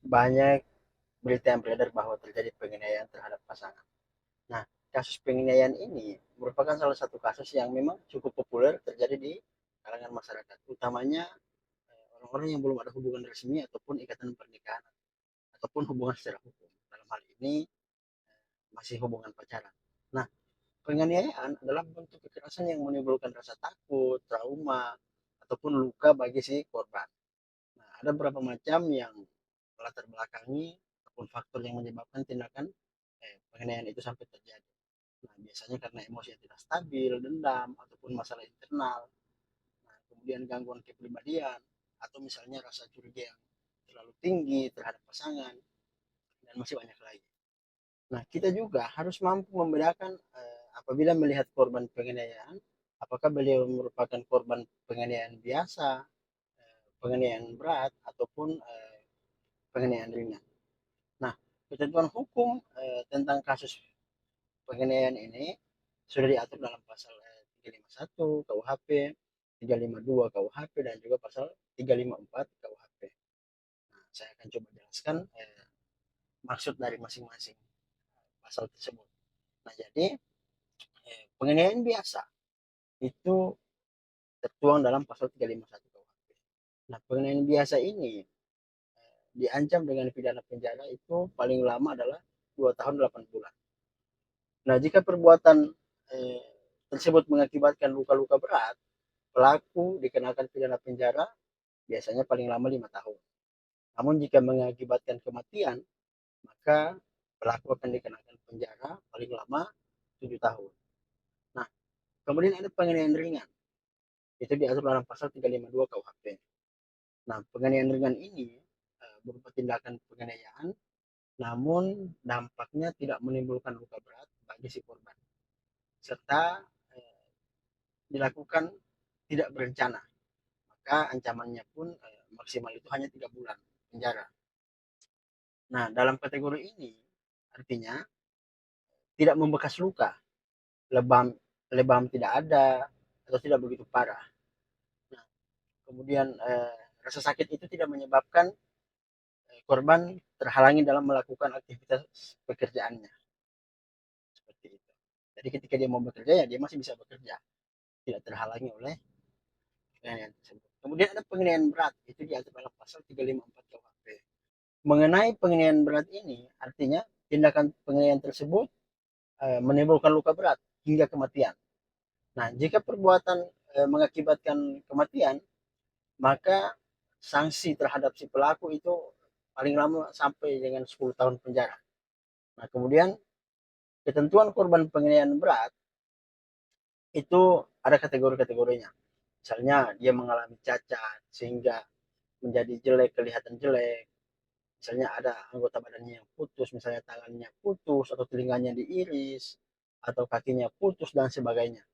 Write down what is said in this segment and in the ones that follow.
banyak berita yang beredar bahwa terjadi penganiayaan terhadap pasangan. Nah, kasus penganiayaan ini merupakan salah satu kasus yang memang cukup populer terjadi di kalangan masyarakat, utamanya orang-orang yang belum ada hubungan resmi ataupun ikatan pernikahan ataupun hubungan secara hukum. Dalam hal ini masih hubungan pacaran. Nah, penganiayaan adalah bentuk kekerasan yang menimbulkan rasa takut, trauma, ataupun luka bagi si korban. Nah, ada beberapa macam yang latar belakangi ataupun faktor yang menyebabkan tindakan penganiayaan itu sampai terjadi. Nah, biasanya karena emosi yang tidak stabil, dendam, ataupun masalah internal. Nah, kemudian gangguan kepribadian, atau misalnya rasa curiga yang terlalu tinggi terhadap pasangan, dan masih banyak lagi. Nah, kita juga harus mampu membedakan apabila melihat korban penganiayaan, apakah beliau merupakan korban penganiayaan biasa, penganiayaan berat, ataupun penganiayaan ringan. Nah, ketentuan hukum tentang kasus penganiayaan ini sudah diatur dalam pasal 351 KUHP, 352 KUHP, dan juga pasal 354 KUHP. Nah, saya akan coba jelaskan maksud dari masing-masing pasal tersebut. Nah, jadi penganiayaan biasa itu tertuang dalam pasal 351 KUHP. Nah, penganiayaan biasa ini diancam dengan pidana penjara itu paling lama adalah 2 tahun 8 bulan. Nah, jika perbuatan eh, tersebut mengakibatkan luka-luka berat, pelaku dikenakan pidana penjara biasanya paling lama 5 tahun. Namun jika mengakibatkan kematian, maka pelaku akan dikenakan penjara paling lama 7 tahun. Nah, kemudian ada penganiayaan ringan. Itu diatur dalam pasal 352 KUHP. Nah, penganiayaan ringan ini berupa tindakan penganiayaan, namun dampaknya tidak menimbulkan luka berat bagi si korban, serta dilakukan tidak berencana. Maka ancamannya pun maksimal itu hanya 3 bulan penjara. Nah, dalam kategori ini artinya tidak membekas luka, lebam lebam tidak ada atau tidak begitu parah. Nah, kemudian rasa sakit itu tidak menyebabkan korban terhalangi dalam melakukan aktivitas pekerjaannya, seperti itu. Jadi ketika dia mau bekerja ya dia masih bisa bekerja, tidak terhalangi oleh penganiayaan tersebut. Kemudian ada penganiayaan berat, itu diatur dalam pasal 354 KUHP. Mengenai penganiayaan berat ini artinya tindakan penganiayaan tersebut menimbulkan luka berat hingga kematian. Nah, jika perbuatan mengakibatkan kematian, maka sanksi terhadap si pelaku itu paling lama sampai dengan 10 tahun penjara. Nah, kemudian ketentuan korban penganiayaan berat itu ada kategori-kategorinya. Misalnya dia mengalami cacat sehingga menjadi jelek, kelihatan jelek. Misalnya ada anggota badannya yang putus, misalnya tangannya putus atau telinganya diiris atau kakinya putus dan sebagainya.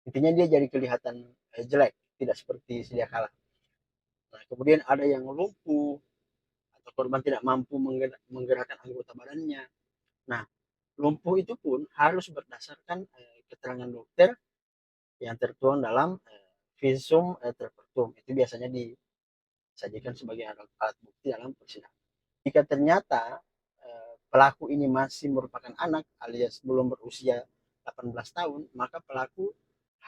Intinya dia jadi kelihatan jelek, tidak seperti sedia kala. Nah, kemudian ada yang lumpuh atau korban tidak mampu menggerakkan anggota badannya. Nah, lumpuh itu pun harus berdasarkan keterangan dokter yang tertuang dalam visum terpertum. Itu biasanya disajikan sebagai alat bukti dalam persidangan. Jika ternyata pelaku ini masih merupakan anak alias belum berusia 18 tahun, maka pelaku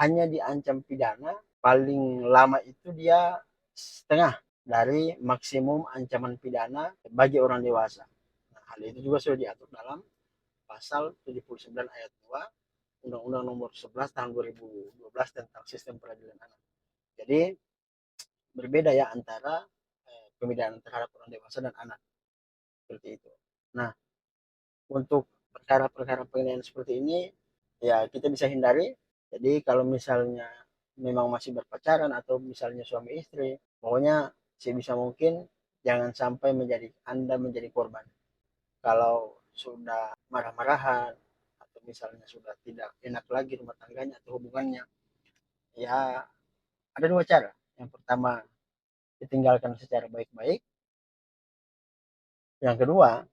hanya diancam pidana paling lama itu dia setengah dari maksimum ancaman pidana bagi orang dewasa. Nah, hal itu juga sudah diatur dalam pasal 79 ayat 2 Undang-Undang Nomor 11 tahun 2012 tentang Sistem Peradilan Anak. Jadi berbeda ya antara pemidanaan terhadap orang dewasa dan anak, seperti itu. Nah, untuk perkara-perkara penganiayaan seperti ini ya kita bisa hindari. Jadi kalau misalnya memang masih berpacaran atau misalnya suami istri, pokoknya sebisa mungkin jangan sampai Anda menjadi korban. Kalau sudah marah-marahan atau misalnya sudah tidak enak lagi rumah tangganya atau hubungannya, ya ada dua cara. Yang pertama, ditinggalkan secara baik-baik. Yang kedua,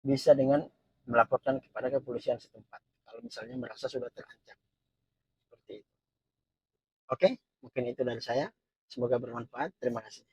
bisa dengan melaporkan kepada kepolisian setempat kalau misalnya merasa sudah terancam, seperti itu. Oke, mungkin itu dari saya. Semoga bermanfaat. Terima kasih.